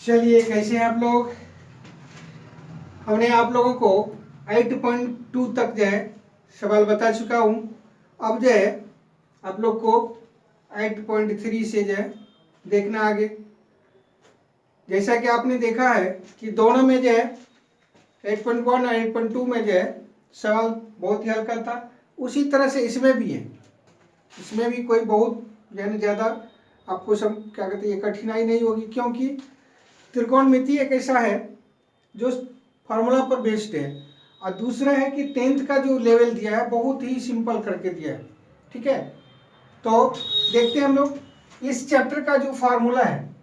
चलिए, कैसे हैं आप लोग। हमने आप लोगों को 8.2 तक जो है सवाल बता चुका हूँ। अब जो है आप लोग को 8.3 से जो है देखना आगे। जैसा कि आपने देखा है कि दोनों में जो है 8.1 और 8.2 में जो है सवाल बहुत ही हल्का था, उसी तरह से इसमें भी है। इसमें भी कोई बहुत यानी ज़्यादा आपको सब क्या कहते हैं कठिनाई नहीं होगी, क्योंकि त्रिकोणमिति एक ऐसा है जो फार्मूला पर बेस्ड है, और दूसरा है कि 10th का जो लेवल दिया है बहुत ही सिंपल करके दिया है। ठीक है, तो देखते हैं हम लोग इस चैप्टर का जो फार्मूला है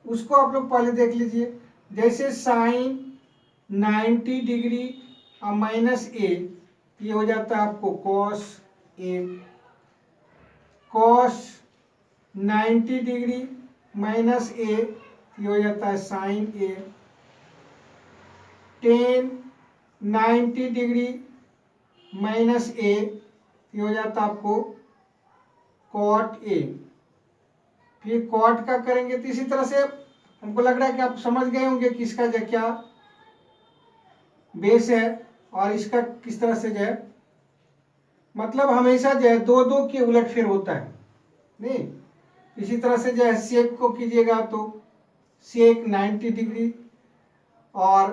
उसको आप लोग पहले देख लीजिए। जैसे साइन 90 डिग्री और माइनस ए, ये हो जाता है आपको cos A. Cos 90 degree minus ए, ये हो जाता है साइन ए। टेन 90 डिग्री माइनस ए, ये हो जाता है आपको कॉट ए। फिर कॉट का करेंगे तो इसी तरह से हमको लग रहा है कि आप समझ गए होंगे कि इसका जो क्या बेस है और इसका किस तरह से जो है, मतलब हमेशा जो है दो दो के उलटफेर होता है नहीं। इसी तरह से जो है सेक को कीजिएगा तो सेक 90 डिग्री, और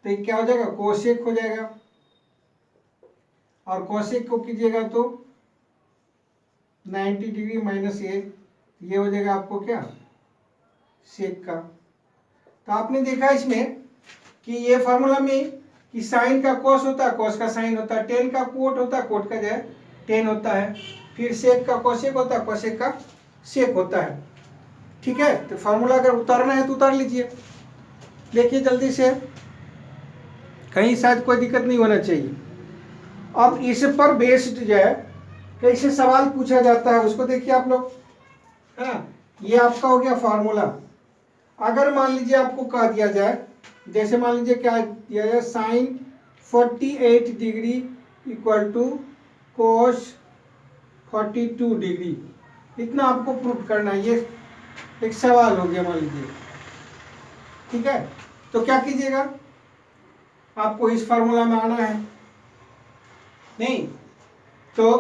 तो ये क्या हो जाएगा कोसेक हो जाएगा, और कोसेक को कीजिएगा तो 90 डिग्री माइनस ए, ये हो जाएगा आपको क्या सेक का। तो आपने देखा इसमें कि ये फार्मूला में कि साइन का कोस होता है, कोस का साइन होता है, टेन का कोट होता है, कोट का जो है टेन होता है, फिर सेक का कोसेक होता है, कोसेक का सेक होता है। ठीक है, तो फार्मूला अगर उतारना है तो उतार लीजिए। देखिए जल्दी से, कहीं शायद कोई दिक्कत नहीं होना चाहिए। अब इस पर बेस्ड जो है कैसे सवाल पूछा जाता है उसको देखिए आप लोग, है ना। ये आपका हो गया फार्मूला। अगर मान लीजिए आपको कह दिया जाए, जैसे मान लीजिए क्या दिया जाए, sine 48 degree equal to cos 42 degree, इतना आपको प्रूफ करना है। ये एक सवाल हो गया मान लीजिए। ठीक है, तो क्या कीजिएगा, आपको इस फार्मूला में आना है नहीं, तो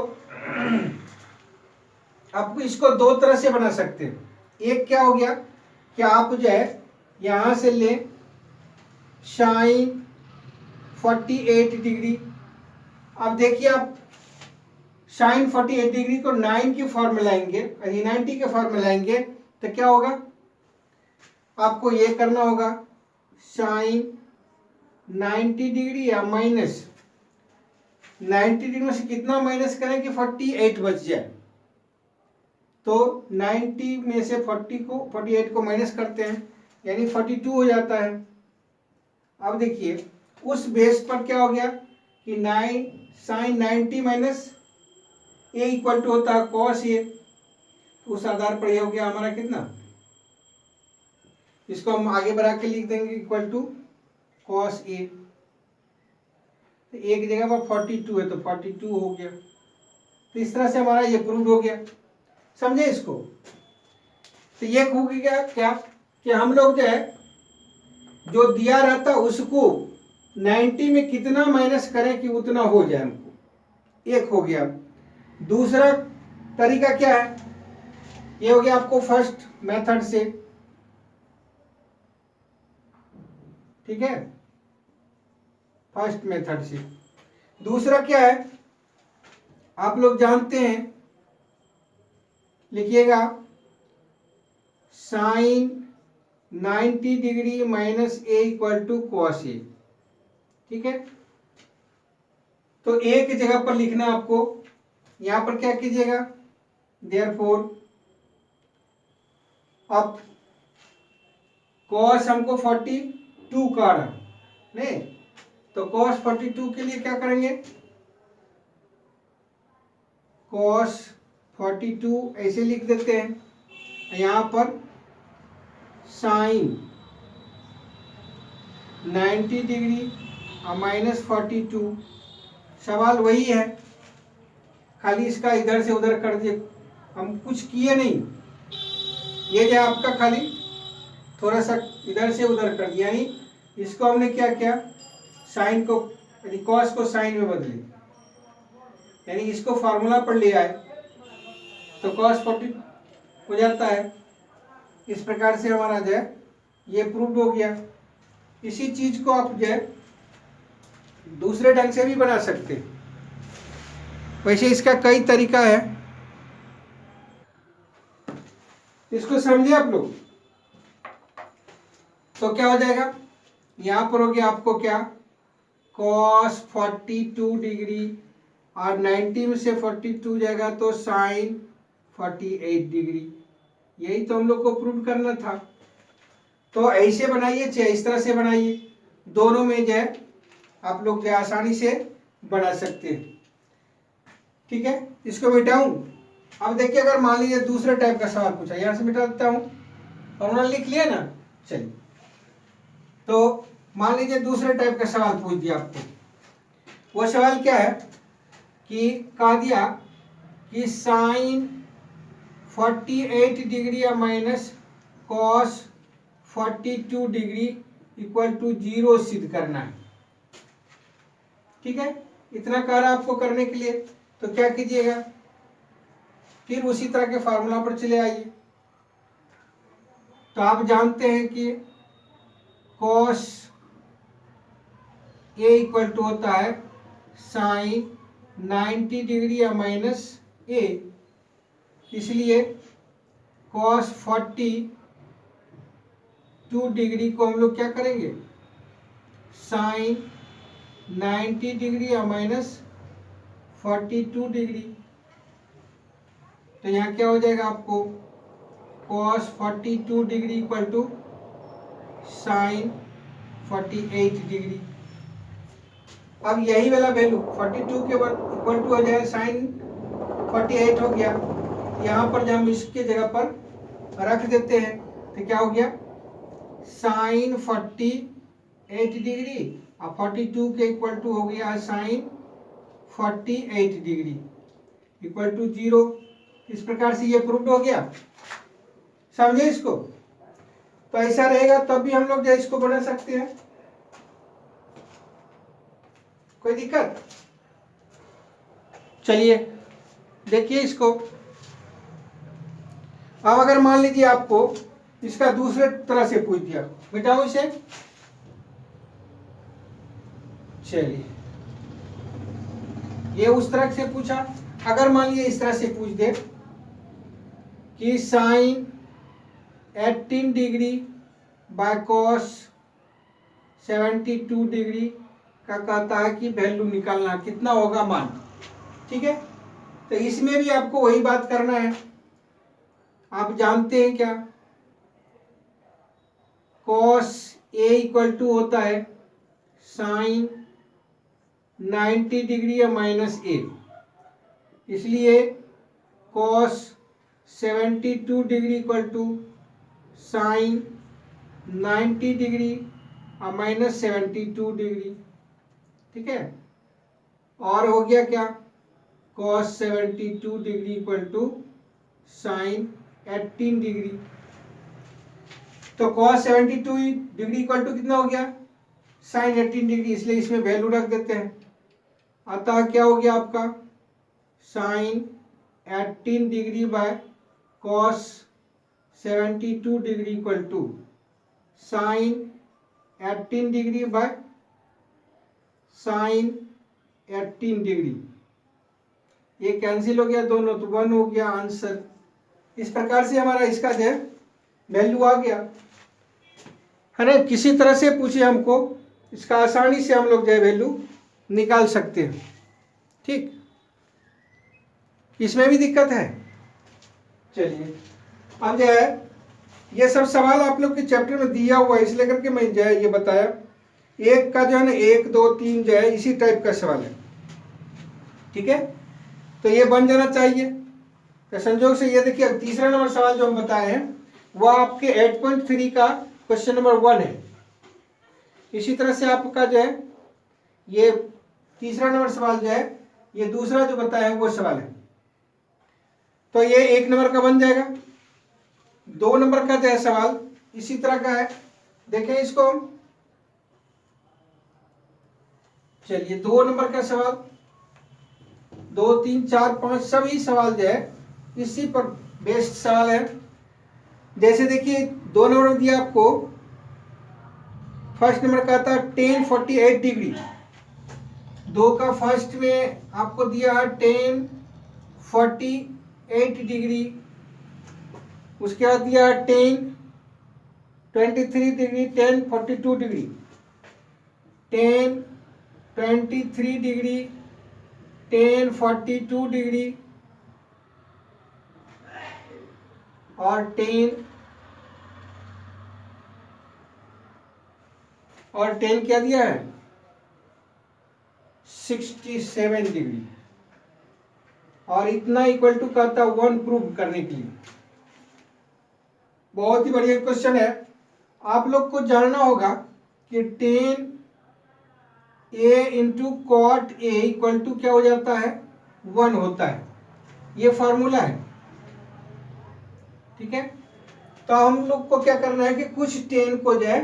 आपको इसको दो तरह से बना सकते हैं। एक क्या हो गया कि आप जो है यहां से ले साइन 48 डिग्री। अब देखिए आप साइन 48 डिग्री को 9 की फॉर्म में लाएंगे, यदि 90 के फॉर्म में लाएंगे तो क्या होगा, आपको ये करना होगा साइन 90 डिग्री या माइनस 90 डिग्री में से कितना माइनस करें कि 48 बच जाए। तो 90 में से 48 को माइनस करते हैं, यानी 42 हो जाता है। अब देखिए उस बेस पर क्या हो गया कि 9 sine 90 minus A equal to होता है कॉस ए। उस आधार पर यह हो गया हमारा कितना, इसको हम आगे बढ़ा के लिख देंगे इक्वल टू कॉस ए। तो एक जगह पर 42 है तो 42 हो गया। तो इस तरह से हमारा ये प्रूव हो गया, समझे इसको। तो ये हो गया क्या कि हम लोग जो है जो दिया रहता उसको 90 में कितना माइनस करें कि उतना हो जाए हमको, एक हो गया। दूसरा तरीका क्या है, ये हो गया आपको फर्स्ट मेथड से। ठीक है, फर्स्ट मेथड से। दूसरा क्या है आप लोग जानते हैं, लिखिएगा sine 90 degree minus A equal to cos A. ठीक है, तो एक जगह पर लिखना आपको, यहां पर क्या कीजिएगा, देयरफॉर अब कॉस हमको 42 का रहा नहीं, तो कॉस 42 के लिए क्या करेंगे, कॉस 42 ऐसे लिख देते हैं। यहां पर साइन 90 डिग्री और माइनस 42, सवाल वही है, खाली इसका इधर से उधर कर दिए, हम कुछ किए नहीं। ये जो आपका खाली थोड़ा सा इधर से उधर कर दिया, यानी इसको हमने क्या किया, साइन को यानी कॉस को साइन में बदले, यानी इसको फार्मूला पर ले आए तो कॉस 40 हो जाता है। इस प्रकार से हमारा जो है ये प्रूव्ड हो गया। इसी चीज को आप जो है दूसरे ढंग से भी बना सकते हैं, वैसे इसका कई तरीका है, इसको समझिए आप लोग। तो क्या हो जाएगा, यहां पर हो गया आपको क्या, cos 42 डिग्री और 90 में से 42 जाएगा तो साइन 48 डिग्री। यही तो हम लोग को प्रूव करना था। तो ऐसे बनाइए चाहे इस तरह से बनाइए, दोनों में जो है आप लोग जो आसानी से बना सकते हैं। ठीक है, इसको मिटाऊं। अब देखिए, अगर मान लीजिए दूसरे टाइप का सवाल पूछा, यहां से मिटा देता हूं, फॉर्मूला लिख लिया ना। चलिए, तो मान लीजिए दूसरे टाइप का सवाल पूछ दिया आपको। वो सवाल क्या है कि कहा दिया कि साइन 48 डिग्री या minus cos 42 degree equal to 0 सिद्ध करना है। ठीक है, इतना कार्य आपको करने के लिए तो क्या कीजिएगा, फिर उसी तरह के फार्मूला पर चले आइए। तो आप जानते हैं कि कॉस ए इक्वल टू होता है साइन 90 डिग्री या माइनस ए, इसलिए कॉस 42 डिग्री को हम लोग क्या करेंगे, साइन 90 डिग्री या माइनस 42 डिग्री। तो यहाँ क्या हो जाएगा आपको, cos 42 degree equal to sine 48 degree. अब यही वाला वैल्यू 42 के बाद इक्वल टू हो जाए साइन 48 हो गया। यहाँ पर जब हम इसके जगह पर रख देते हैं तो क्या हो गया, साइन 48 डिग्री और 42 के इक्वल टू हो गया साइन 48 डिग्री इक्वल टू 0। इस प्रकार से ये प्रूव्ड हो गया। समझे इसको? तो ऐसा रहेगा तब भी हम लोग जो इसको बना सकते हैं, कोई दिक्कत? चलिए देखिए इसको। अब अगर मान लीजिए आपको इसका दूसरे तरह से पूछ दिया, मिटाओ इसे। चलिए, ये उस तरह से पूछा। अगर मान लीजिए इस तरह से पूछ दे कि sine 18 degree by cos 72 degree का कहता है कि वैल्यू निकालना, कितना होगा मान। ठीक है, तो इसमें भी आपको वही बात करना है। आप जानते हैं क्या, कॉस ए इक्वल टू होता है साइन 90 डिग्री या माइनस ए, इसलिए cos 72 degree equal to sine 90 degree और माइनस 72 डिग्री। ठीक है, और हो गया क्या, cos 72 degree equal to sine 18 degree. तो कॉस 72 डिग्री इक्वल टू कितना हो गया, साइन 18 डिग्री, इसलिए इसमें वैल्यू रख देते हैं। अतः क्या हो गया आपका, sine 18 degree by cos 72 degree equal to sine 18 degree by sine 18 degree. ये कैंसिल हो गया दोनों, तो 1 हो गया आंसर। इस प्रकार से हमारा इसका जो वैल्यू आ गया है ना। किसी तरह से पूछे हमको, इसका आसानी से हम लोग जो है वैल्यू निकाल सकते हैं। ठीक, इसमें भी दिक्कत है। चलिए, अब जो है ये सब सवाल आप लोग के चैप्टर में दिया हुआ है, इसलिए करके मैं जो है ये बताया। एक का जो है ना 1 2 3 जो है इसी टाइप का सवाल है। ठीक है, तो ये बन जाना चाहिए। तो संयोग से ये देखिए, तीसरा नंबर सवाल जो हम बताए हैं वह आपके 8.3 का क्वेश्चन नंबर 1 है। इसी तरह से आपका जो है ये तीसरा नंबर सवाल जो है, ये दूसरा जो बताया है वो सवाल है। तो ये 1 नंबर का बन जाएगा। 2 नंबर का जो है सवाल इसी तरह का है, देखें इसको हम। चलिए 2 नंबर का सवाल, 2, 3, 4, 5 सभी सवाल जो है इसी पर बेस्ड सवाल है। जैसे देखिए 2 नंबर में दिया आपको, फर्स्ट नंबर का था tan 48 डिग्री। 2 का फर्स्ट में आपको दिया tan 48 डिग्री, उसके बाद दिया tan 23 degree, tan 42 degree, tan 23 degree, tan 42 degree और tan क्या दिया है 67 डिग्री। और इतना इक्वल टू कहता 1 प्रूव करने के लिए। बहुत ही बढ़िया क्वेश्चन है। आप लोग को जानना होगा कि tan a into cot a equal to क्या हो जाता है 1 होता है, ये फॉर्मूला है, ठीक है। तो हम लोग को क्या करना है कि कुछ tan को जो है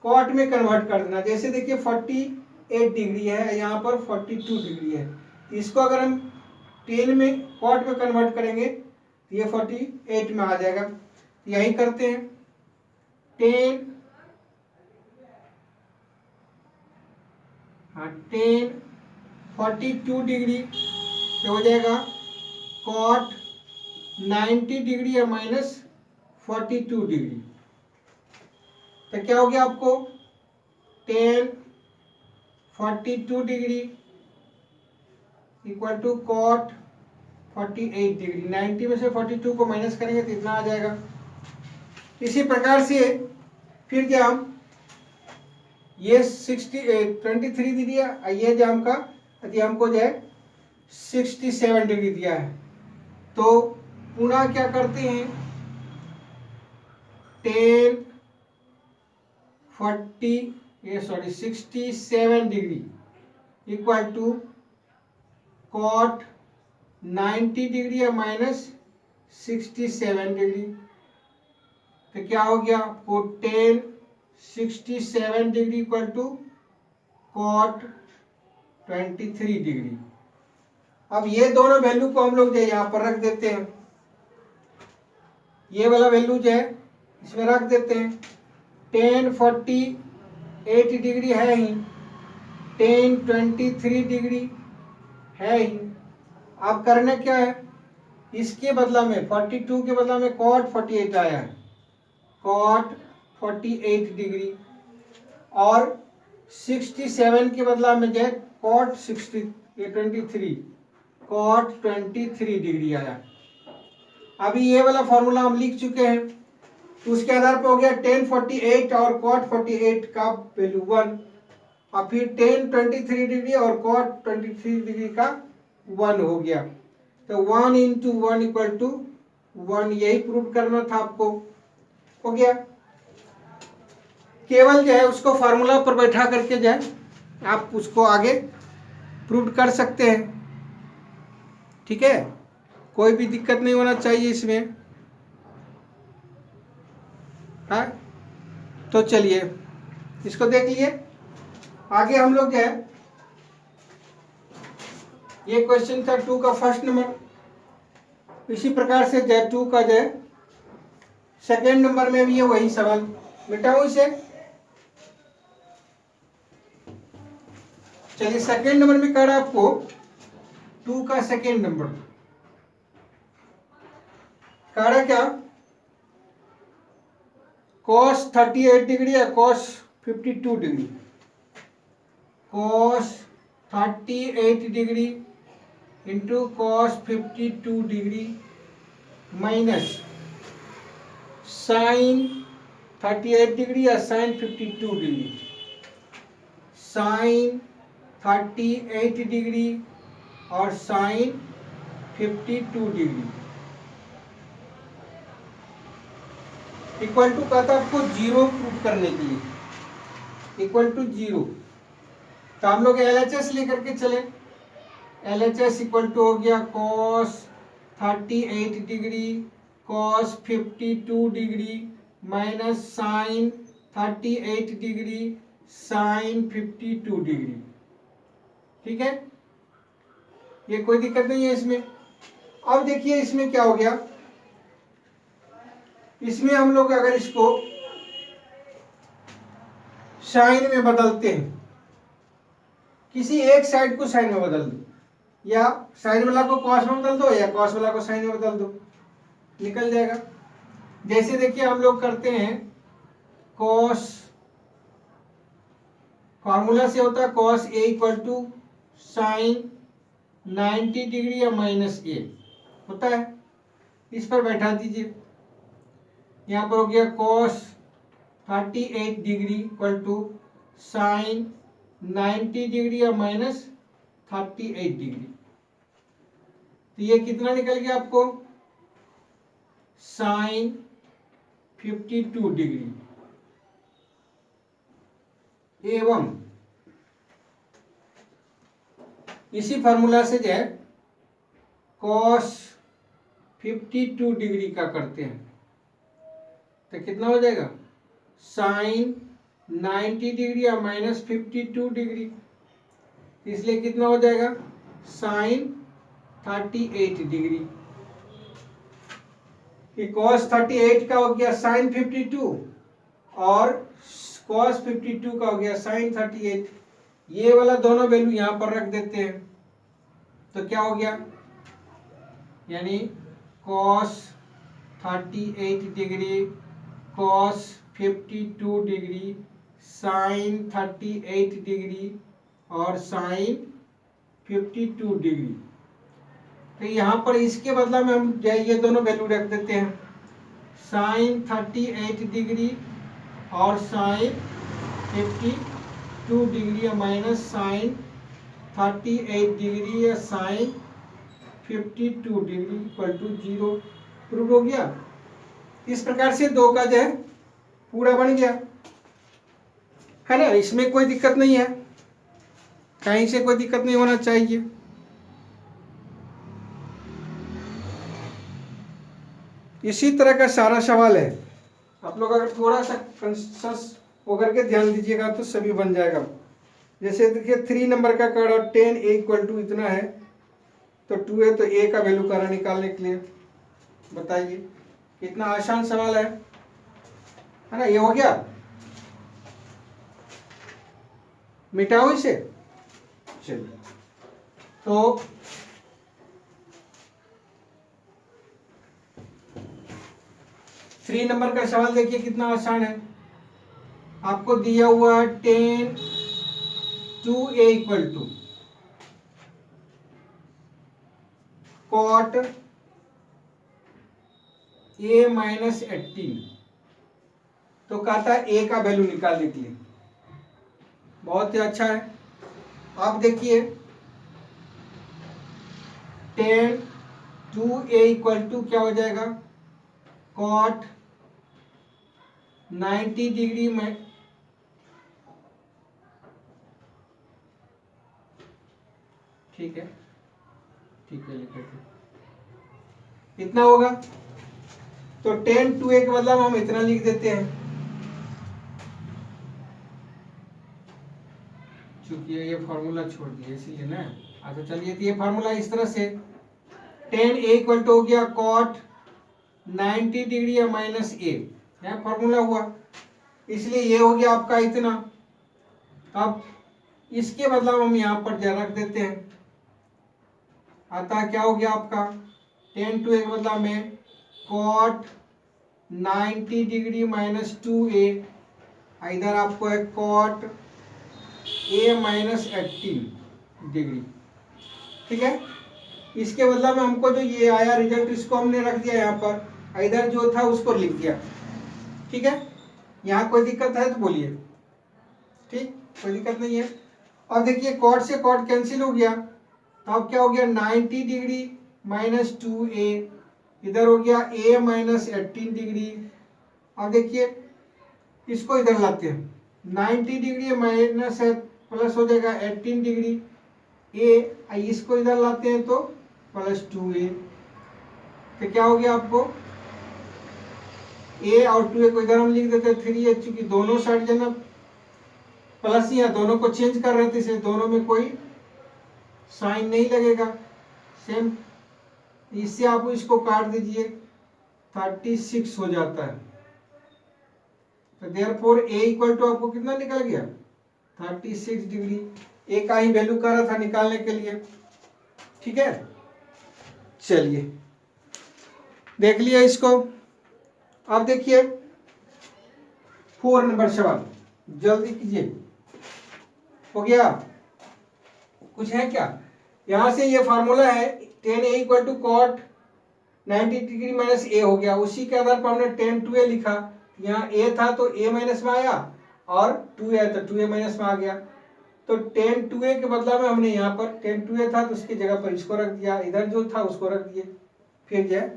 कॉट में कन्वर्ट कर देना। जैसे देखिए 48 डिग्री है, यहाँ पर 42 डिग्री है, इसको अगर हम tan में कॉट में कन्वर्ट करेंगे तो ये 48 में आ जाएगा। यही करते हैं, tan 42 डिग्री क्या हो जाएगा कॉट 90 डिग्री या माइनस 42 डिग्री। तो क्या हो गया आपको tan 42 degree equal to cot 48 degree. 90 में से 42 को माइनस करेंगे तो इतना आ जाएगा। इसी प्रकार से फिर क्या हम ये 23 दिया, ये जो हमको जो है 67 डिग्री दिया है। तो पुनः क्या करते हैं tan 67 degree equal to cot 90 degree या माइनस 67 डिग्री। तो क्या हो गया आपको tan 67 degree equal to cot 23 degree. अब ये दोनों वैल्यू को हम लोग जो है यहाँ पर रख देते हैं, ये वाला वैल्यू जो है इसमें रख देते हैं। tan 48 डिग्री है ही, tan 23 डिग्री है ही। अब करने क्या है, इसके बदला में 42 के बदला में cot 48 आया है, cot 48 डिग्री, और 67 के बदला में जो है cot 23 डिग्री आया। अभी ये वाला फॉर्मूला हम लिख चुके हैं, तो उसके आधार पर हो गया tan 48 और cot 48 का वैल्यू 1, और फिर tan 23 डिग्री और cot 23 डिग्री का 1 हो गया। तो 1 इंटू 1 इक्वल टू 1, यही प्रूव करना था आपको, हो गया। केवल जो है उसको फार्मूला पर बैठा करके जो है आप उसको आगे प्रूव कर सकते हैं, ठीक है। कोई भी दिक्कत नहीं होना चाहिए इसमें, हाँ। तो चलिए इसको देख लिए। आगे हम लोग जो है, ये क्वेश्चन था 2 का फर्स्ट नंबर। इसी प्रकार से जो है 2 का जो है सेकेंड नंबर में भी है वही सवाल। मिटाऊं इसे, चलिए सेकेंड नंबर में कह रहा है आपको 2 का सेकेंड नंबर कह रहा क्या cos 38 डिग्री या cos 52 degree. cos 38 degree into cos 52 degree minus sin 38 degree या sin 52 डिग्री। sin 38 डिग्री और sin 52 डिग्री इक्वल टू कहता है आपको 0 प्रूफ करने के लिए, इक्वल टू 0। तो हम लोग LHS लेकर के चले। LHS इक्वल टू हो गया cos 38 degree cos 52 degree minus sine 38 degree sine 52 degree. ठीक है, ये कोई दिक्कत नहीं है इसमें। अब देखिए इसमें क्या हो गया, इसमें हम लोग अगर इसको साइन में बदलते हैं, किसी एक साइड को साइन में बदल दो, या साइन वाला को कॉस में बदल दो या कॉस वाला को साइन में बदल दो, निकल जाएगा। जैसे देखिए हम लोग करते हैं कॉस, फॉर्मूला से होता है cos A equal to sine 90 degree या माइनस ए होता है। इस पर बैठा दीजिए, यहाँ पर हो गया cos 38 degree equal to sine 90 degree या माइनस 38 डिग्री। तो ये कितना निकल गया आपको, साइन 52 डिग्री। एवं इसी फॉर्मूला से जो है कॉस 52 डिग्री का करते हैं तो कितना हो जाएगा, साइन 90 डिग्री या माइनस 52 डिग्री, इसलिए कितना हो जाएगा, साइन 38 डिग्री। कॉस 38 का हो गया साइन 52 और कॉस 52 का हो गया साइन 38। ये वाला दोनों वैल्यू यहां पर रख देते हैं तो क्या हो गया, यानी cos 38 degree cos 52 degree sine 38 degree और साइन 52 डिग्री। तो यहाँ पर इसके बदला में हम ये दोनों वैल्यू रख देते हैं, साइन 38 डिग्री और साइन 52 डिग्री या माइनस साइन 38 डिग्री या sine 52 degree equal to 0। Prove हो गया। इस प्रकार से दो का जो है पूरा बन गया है ना, इसमें कोई दिक्कत नहीं है, कहीं से कोई दिक्कत नहीं होना चाहिए। इसी तरह का सारा सवाल है, आप लोग अगर थोड़ा सा कंसस होकर के ध्यान दीजिएगा तो सभी बन जाएगा। जैसे देखिए 3 नंबर का करा 10 ए इक्वल टू इतना है तो 2 है, तो ए का वैल्यू करा निकालने के लिए बताइए, कितना आसान सवाल है ना। ये हो गया, मिटाओ इसे। चलिए तो थ्री नंबर का सवाल देखिए कितना आसान है। आपको दिया हुआ 10 2a equal to cot a minus 18, तो कहता है a का वैल्यू निकालने के लिए। बहुत ही अच्छा है। आप देखिए 10 2a इक्वल टू क्या हो जाएगा, कॉट 90 डिग्री में ठीक है लिख इतना होगा। तो 10 2a के बदला हम इतना लिख देते हैं, चूंकि ये फॉर्मूला छोड़ दिया इसीलिए ना। अच्छा चलिए, तो ये फॉर्मूला इस तरह से 10a इक्वल टू हो गया कॉट 90 डिग्री या माइनस a, यहाँ फॉर्मूला हुआ, इसलिए ये हो गया आपका इतना। अब इसके बदला हम यहाँ पर जा रख देते हैं, अतः क्या हो गया आपका 10 2a के बदला में कॉट 90 डिग्री माइनस 2a, इधर आपको है कॉट a माइनस 18 डिग्री। ठीक है, इसके बदला में हमको जो ये आया रिजल्ट इसको हमने रख दिया यहाँ पर, इधर जो था उसको लिख दिया। ठीक है, यहाँ कोई दिक्कत है तो बोलिए। ठीक, कोई दिक्कत नहीं है। अब देखिए कॉट से कॉट कैंसिल हो गया, तो अब क्या हो गया 90 डिग्री माइनस 2a, इधर हो गया a माइनस 18 डिग्री। अब देखिए इसको इधर लाते हैं, 90 डिग्री माइनस प्लस हो जाएगा 18 डिग्री a, इसको इधर लाते हैं तो प्लस 2a। तो क्या हो गया आपको ए और 2a को इधर हम लिख देते हैं 3a, चूंकि दोनों साइड जो ना प्लस ही है, दोनों को चेंज कर रहे थे, इसलिए दोनों में कोई साइन नहीं लगेगा। सेम इससे आप इसको काट दीजिए, 36 हो जाता है। तो देयरफॉर a इक्वल टू आपको कितना निकल गया, 36 डिग्री। ए का ही वैल्यू कर रहा था निकालने के लिए, ठीक है। चलिए देख लिया इसको। अब देखिए 4 नंबर सवाल, जल्दी कीजिए। हो गया, कुछ है क्या? यहां से ये फार्मूला है tan a equal to cot 90 degree minus A हो गया। उसी के आधार पर हमने tan 2a लिखा। यहाँ a था तो a माइनस में आया, और 2a तो 2a माइनस में आ गया। तो tan 2a के बदला में हमने यहाँ पर tan 2a था तो उसकी जगह पर इसको रख दिया, इधर जो था उसको रख दिए, फिर जो है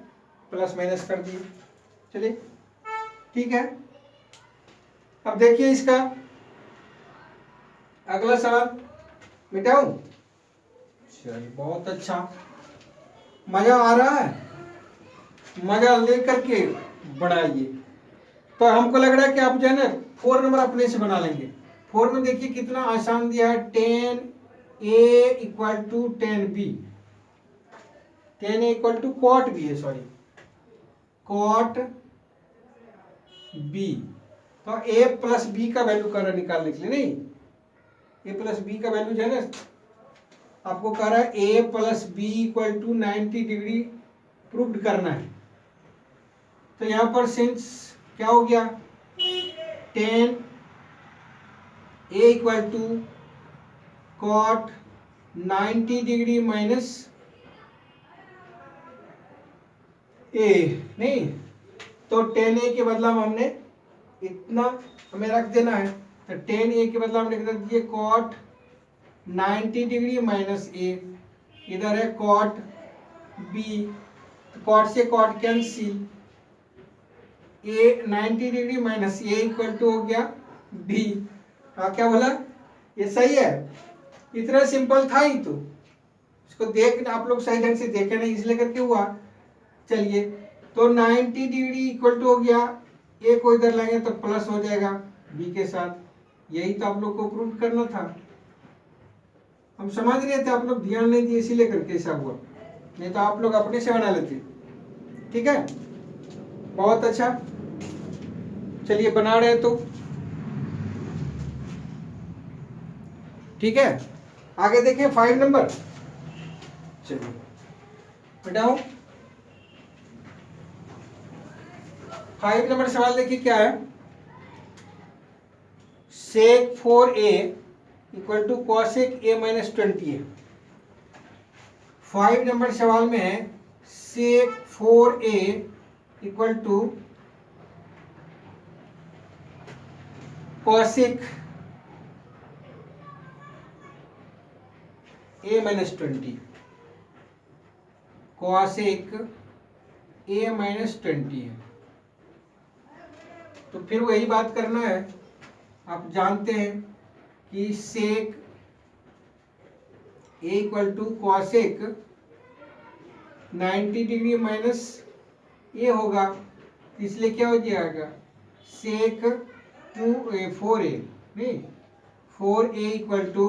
प्लस माइनस कर दिए। चलिए ठीक है। अब देखिए इसका अगला सवाल, मिटाऊं? चलिए बहुत अच्छा, मजा आ रहा है, मजा लेकर के बढ़ाइए। तो हमको लग रहा है कि आप जो है ना 4 नंबर अपने से बना लेंगे। 4 में देखिए कितना आसान दिया है, tan a equal to tan b। tan a equal to cot b है, सॉरी cot b। तो a प्लस b का वैल्यू कर रहा निकालने के लिए, नहीं a प्लस b का वैल्यू जो है ना आपको कह रहा है a plus B equal to 90 degree proved करना है। तो यहां पर सिंस क्या हो गया, tan a equal to cot 90 degree minus a, नहीं तो tan a के बदला में हमने इतना हमें रख देना है। तो tan a के बदला हमने लिख दिए कॉट 90 डिग्री माइनस a, इधर है कॉट b, कॉट से cot cancel, a 90 degree minus a equal to हो गया b। हाँ क्या बोला, ये सही है, इतना सिंपल था ही। तो इसको देख आप लोग सही ढंग से देखे नहीं इसलिए करके हुआ। चलिए तो 90 डिग्री इक्वल टू हो गया, a को इधर लाएंगे तो प्लस हो जाएगा b के साथ। यही तो आप लोग को प्रूव करना था, हम समझ रहे थे, आप लोग ध्यान नहीं दिए इसीलिए करके ऐसा हुआ, नहीं तो आप लोग अपने से बना लेते। ठीक है, बहुत अच्छा। चलिए बना रहे तो ठीक है। आगे देखिए 5 नंबर, चलिए बताओ 5 नंबर सवाल देखिए क्या है, sec 4a equal to cosec a minus 20 है। 5 नंबर सवाल में है sec 4a equal to cosec a minus 20, cosec a minus 20 है। तो फिर वही बात करना है, आप जानते हैं कि sec a equal to cosec 90 degree minus a होगा, इसलिए क्या हो जाएगा sec 4a, नहीं 4a equal to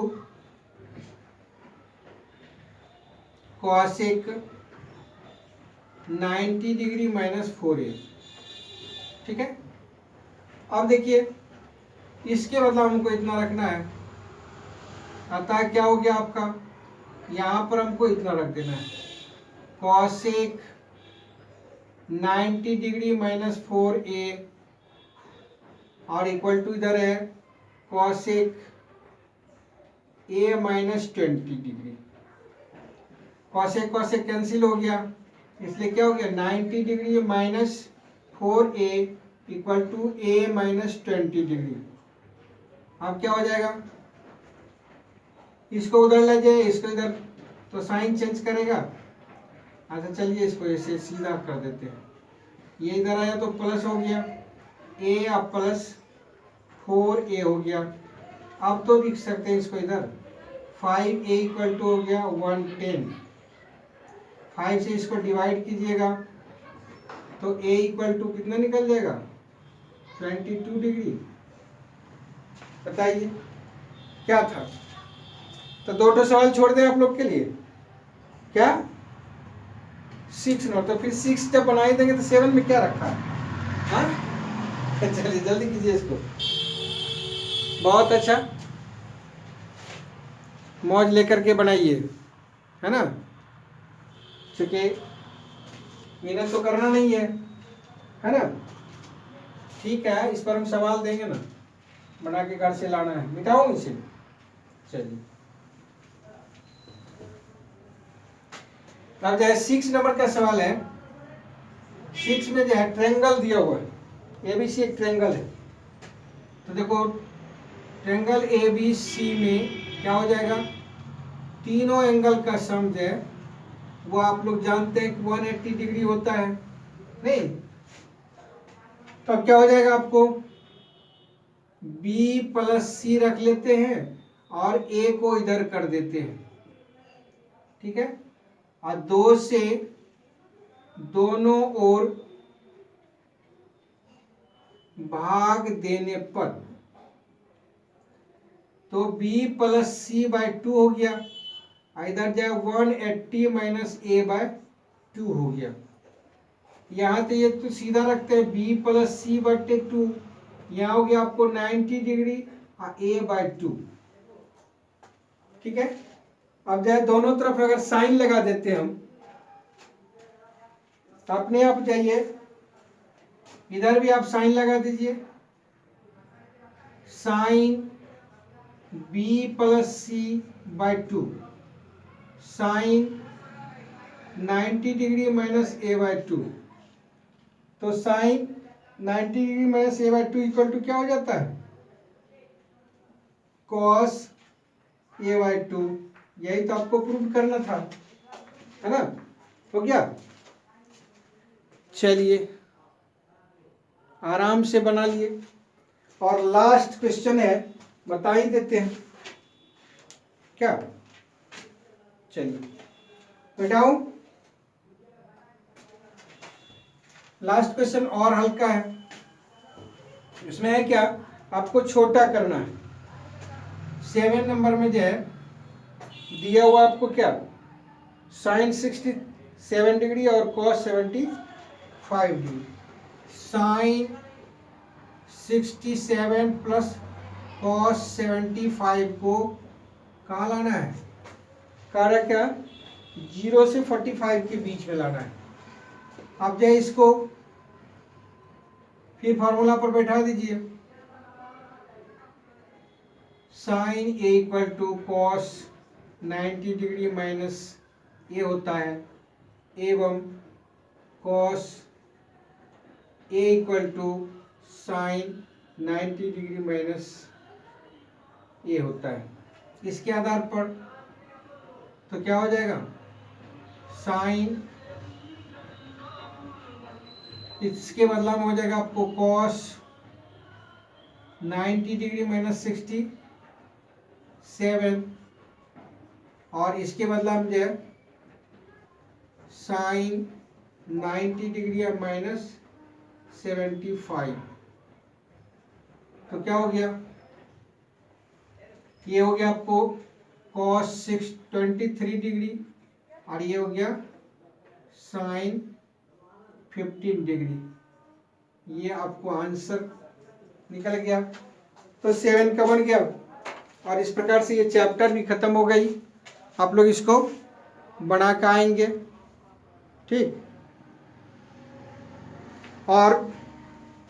cosec 90 degree minus 4a। ठीक है, अब देखिए इसके मतलब हमको इतना रखना है, अतः क्या हो गया आपका, यहाँ पर हमको इतना रख देना है cosec 90 डिग्री माइनस 4a, और इक्वल टू इधर है cosec a minus 20 degree. cosec cancel हो गया, इसलिए क्या हो गया 90 degree minus 4a equal to a minus 20 degree. अब क्या हो जाएगा, इसको उधर ले जाए, इसको इधर, तो साइन चेंज करेगा। अच्छा चलिए इसको ऐसे सीधा कर देते हैं, ये इधर आया तो प्लस हो गया a, अब प्लस 4a हो गया। अब तो लिख सकते हैं इसको इधर 5a इक्वल टू हो गया 110। 5 से इसको डिवाइड कीजिएगा तो ए इक्वल टू कितना निकल जाएगा 22 डिग्री। बताइए क्या था। तो 2 सवाल छोड़ दें आप लोग के लिए, क्या 6 नोट, तो फिर 6 जब बना ही देंगे तो 7 में क्या रखा है। हाँ चलिए जल्दी कीजिए इसको। बहुत अच्छा, मौज लेकर के बनाइए, है ना, क्योंकि मेहनत तो करना नहीं है ना। ठीक है, इस पर हम सवाल देंगे ना, बना के घर से लाना है। मिटाऊं इसे, चलिए। अब जो है 6 नंबर का सवाल है। 6 में जो है ट्रायंगल दिया हुआ है, एबीसी एक ट्रायंगल है। तो देखो ट्रायंगल एबीसी में क्या हो जाएगा, तीनों एंगल का सम जो है वो आप लोग जानते हैं कि 180 डिग्री होता है, नहीं। तो अब क्या हो जाएगा, आपको B प्लस C रख लेते हैं और A को इधर कर देते हैं, ठीक है। और 2 से दोनों ओर भाग देने पर तो B प्लस C बाय 2 हो गया। इधर जाए 180 माइनस A बाय 2 हो गया। यहाँ तो ये तो सीधा रखते हैं B प्लस C बटे 2, यहाँ हो गया आपको 90 डिग्री और A बाय 2, ठीक है। अब जाए दोनों तरफ अगर साइन लगा देते हैं हम, तो अपने आप जाइए इधर भी आप साइन लगा दीजिए, sine B plus C by 2 sine 90 degree minus A by 2। तो sine 90 degree minus A by 2 equal to क्या हो जाता है, कॉस A बाय 2। यही तो आपको प्रूव करना था, है ना, हो गया। चलिए आराम से बना लिए। और लास्ट क्वेश्चन है, बता ही देते हैं क्या। चलिए बैठाऊं, लास्ट क्वेश्चन और हल्का है। इसमें है क्या, आपको छोटा करना है। 7 नंबर में जो है दिया हुआ आपको क्या, साइन 67 डिग्री और cos 75 degree. Sine 67 plus cos 75 को कहाँ लाना है, कह रहा क्या 0 से 45 के बीच में लाना है। आप जाए इसको फिर फॉर्मूला पर बैठा दीजिए, sine A equal to cos 90 degree minus A होता है, एवं cos A equal to sine 90 degree minus A होता है। इसके आधार पर तो क्या हो जाएगा, साइन, इसके बदला में हो जाएगा आपको कॉस 90 डिग्री माइनस 67, और इसके बदला में जो है साइन 90 डिग्री माइनस 75। तो क्या हो गया, ये हो गया आपको कॉस 23 डिग्री और ये हो गया साइन 15 डिग्री। ये आपको आंसर निकल गया। तो 7 का बन गया। और इस प्रकार से ये चैप्टर भी खत्म हो गई। आप लोग इसको बना के आएंगे, ठीक। और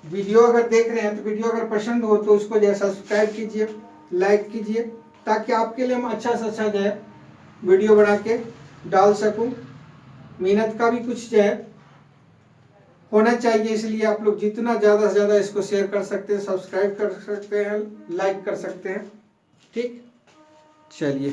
वीडियो अगर देख रहे हैं तो वीडियो अगर पसंद हो तो उसको जो है सब्सक्राइब कीजिए, लाइक कीजिए, ताकि आपके लिए हम अच्छा से अच्छा जो है वीडियो बना के डाल सकूं। मेहनत का भी कुछ जो है होना चाहिए, इसलिए आप लोग जितना ज़्यादा से ज़्यादा इसको शेयर कर सकते हैं, सब्सक्राइब कर सकते हैं, लाइक कर सकते हैं, ठीक। चलिए।